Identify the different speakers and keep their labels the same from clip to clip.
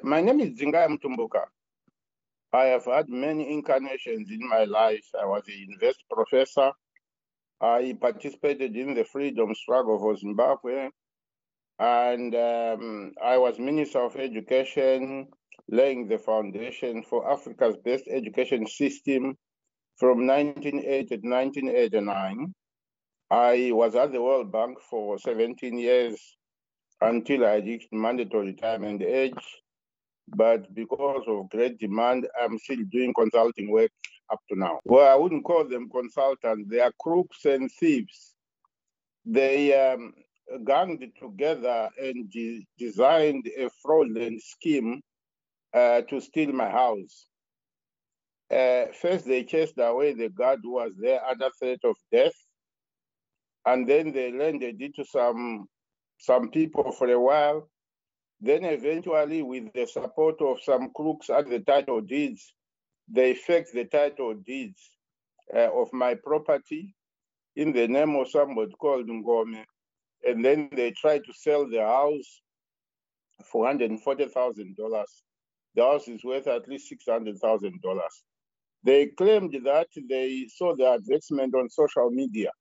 Speaker 1: My name is Dzingai Mutumbuka. I have had many incarnations in my life. I was a university professor. I participated in the freedom struggle for Zimbabwe. And I was Minister of Education, laying the foundation for Africa's best education system from 1980 to 1989. I was at the World Bank for 17 years until I reached mandatory retirement age. But because of great demand, I'm still doing consulting work up to now. Well, I wouldn't call them consultants. They are crooks and thieves. They ganged together and designed a fraudulent scheme to steal my house. First, they chased away the guard who was there under threat of death. And then they landed into some people for a while. Then eventually, with the support of some crooks at the title deeds, they faked the title deeds of my property in the name of somebody called Ngome. And then they tried to sell the house for $140,000. The house is worth at least $600,000. They claimed that they saw the advertisement on social media.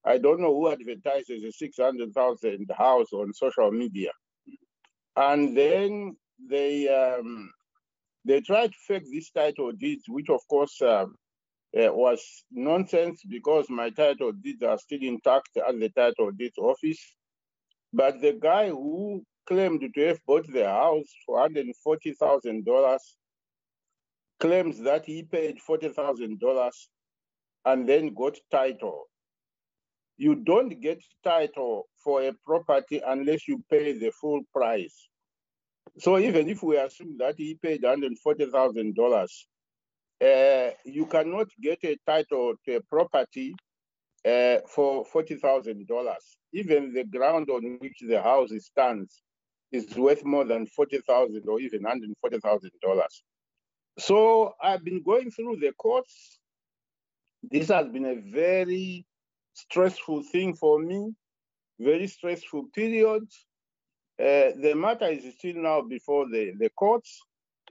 Speaker 1: I don't know who advertises a $600,000 house on social media. And then they tried to fake this title deeds, which of course was nonsense because my title deeds are still intact at the title deeds office. But the guy who claimed to have bought the house for $140,000 claims that he paid $40,000 and then got title. You don't get title for a property unless you pay the full price. So even if we assume that he paid $140,000, you cannot get a title to a property for $40,000. Even the ground on which the house stands is worth more than $40,000 or even $140,000. So I've been going through the courts. This has been a very stressful thing for me, very stressful period. The matter is still now before the courts,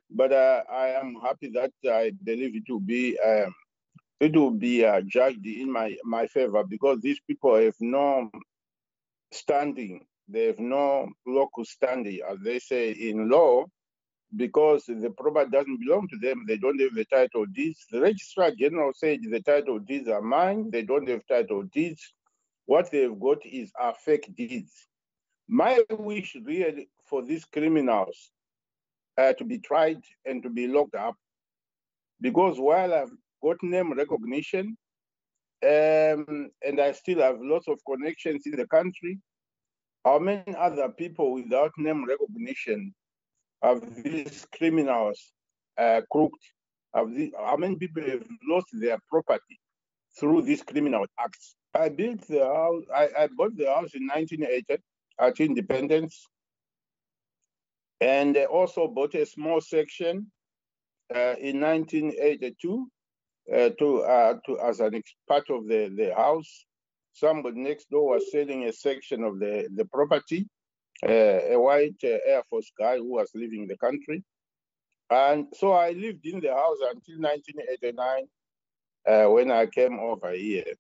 Speaker 1: but I am happy that I believe it will be judged in my favor because these people have no standing. They have no local standing, as they say in law, because the property doesn't belong to them. They don't have the title deeds. The Registrar General said the title deeds are mine. They don't have title deeds. What they've got are fake deeds. My wish really for these criminals to be tried and to be locked up, because while I've got name recognition and I still have lots of connections in the country, how many other people without name recognition have these criminals crooked? How many people have lost their property through these criminal acts? I built the house. I bought the house in 1980 at Independence, and also bought a small section in 1982 as an part of the house. Somebody next door was selling a section of the property, a white Air Force guy who was leaving the country. And so I lived in the house until 1989 when I came over here.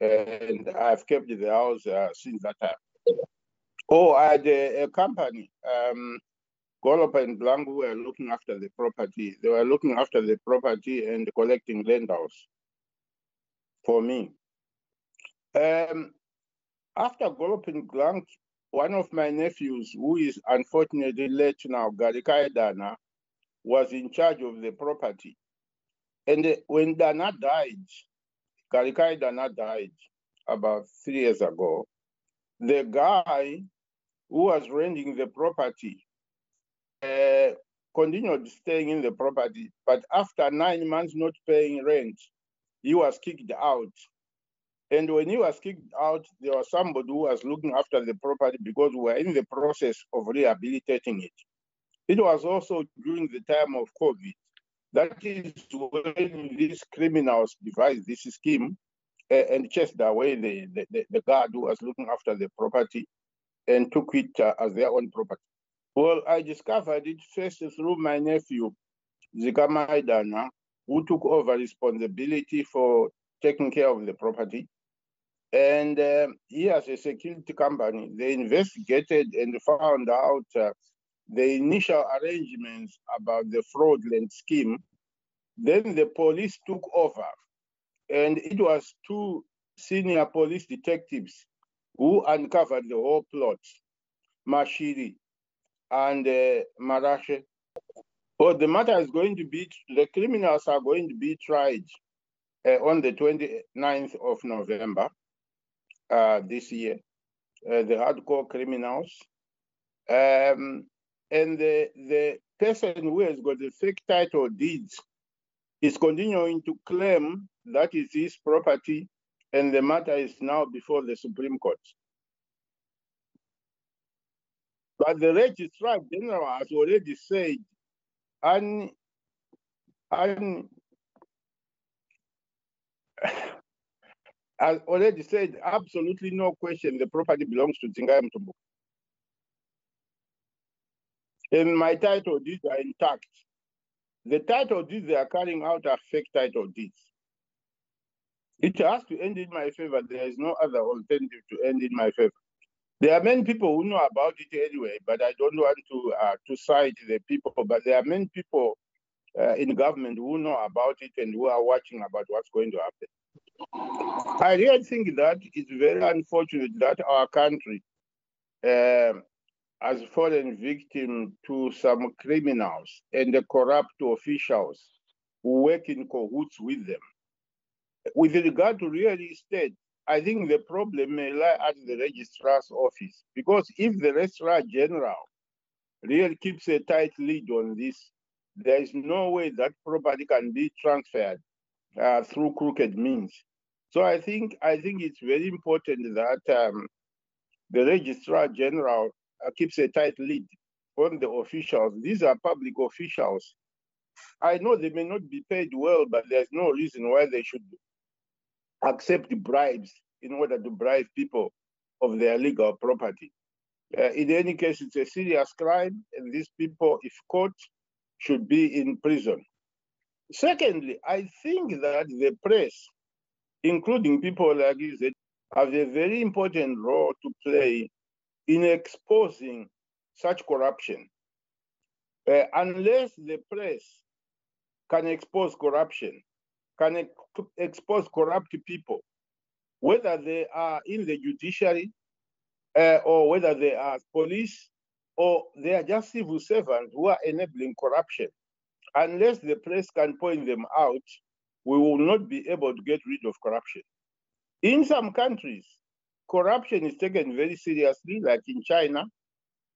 Speaker 1: And I've kept the house since that time. Oh, I had a company, Golop and Blanco, were looking after the property. They were looking after the property and collecting rentals for me. After Golop and Blanco, one of my nephews, who is unfortunately late now, Garikai Dana, was in charge of the property. And when Dana died, Garikai Dana died about 3 years ago, the guy who was renting the property continued staying in the property, but after 9 months not paying rent, he was kicked out. And when he was kicked out, there was somebody who was looking after the property because we were in the process of rehabilitating it. It was also during the time of COVID. That is when these criminals devised this scheme and chased away the guard who was looking after the property and took it as their own property. Well, I discovered it first through my nephew, Zika, who took over responsibility for taking care of the property. And he has a security company. They investigated and found out the initial arrangements about the fraudulent scheme. Then the police took over, and it was two senior police detectives who uncovered the whole plot, Mashiri and Marashe. Well, the matter is going to be, the criminals are going to be tried on the 29th of November this year, the hardcore criminals. And the person who has got the fake title deeds is continuing to claim that is his property, and the matter is now before the Supreme Court. But the Registrar General has already said, has already said, absolutely no question, the property belongs to Dzingai Mutumbuka. And my title deeds are intact. The title deeds they are carrying out are fake title deeds. It has to end in my favor. There is no other alternative to end in my favor. There are many people who know about it anyway, but I don't want to cite the people. But there are many people in government who know about it and who are watching about what's going to happen. I really think that it's very unfortunate that our country has fallen victim to some criminals and the corrupt officials who work in cahoots with them. With regard to real estate, I think the problem may lie at the registrar's office, because if the registrar general really keeps a tight lead on this, there is no way that property can be transferred through crooked means. So I think it's very important that the registrar general keeps a tight lead on the officials. These are public officials. I know they may not be paid well, but there's no reason why they should accept bribes in order to bribe people of their legal property. In any case, it's a serious crime, and these people, if caught, should be in prison. Secondly, I think that the press, including people like you, have a very important role to play in exposing such corruption. Unless the press can expose corruption, can expose corrupt people, whether they are in the judiciary or whether they are police or they are just civil servants who are enabling corruption. Unless the press can point them out, we will not be able to get rid of corruption. In some countries, corruption is taken very seriously, like in China,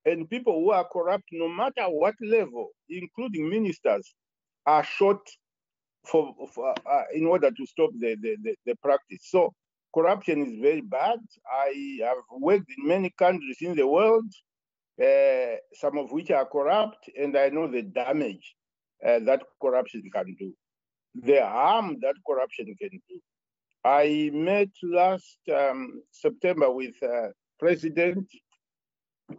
Speaker 1: and people who are corrupt, no matter what level, including ministers, are shot in order to stop the practice. So corruption is very bad. I have worked in many countries in the world, some of which are corrupt, and I know the damage that corruption can do, the harm that corruption can do. I met last September with President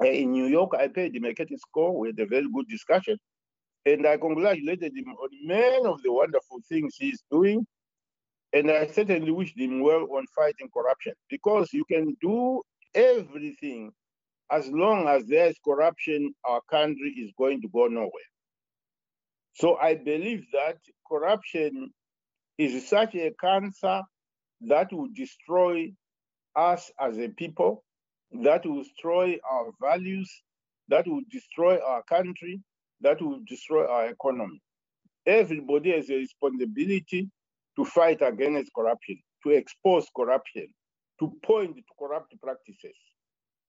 Speaker 1: in New York. I paid him a courtesy call. We had a very good discussion. And I congratulated him on many of the wonderful things he's doing. And I certainly wished him well on fighting corruption, because you can do everything as long as there is corruption, our country is going to go nowhere. So I believe that corruption is such a cancer that will destroy us as a people, that will destroy our values, that will destroy our country, that will destroy our economy. Everybody has a responsibility to fight against corruption, to expose corruption, to point to corrupt practices.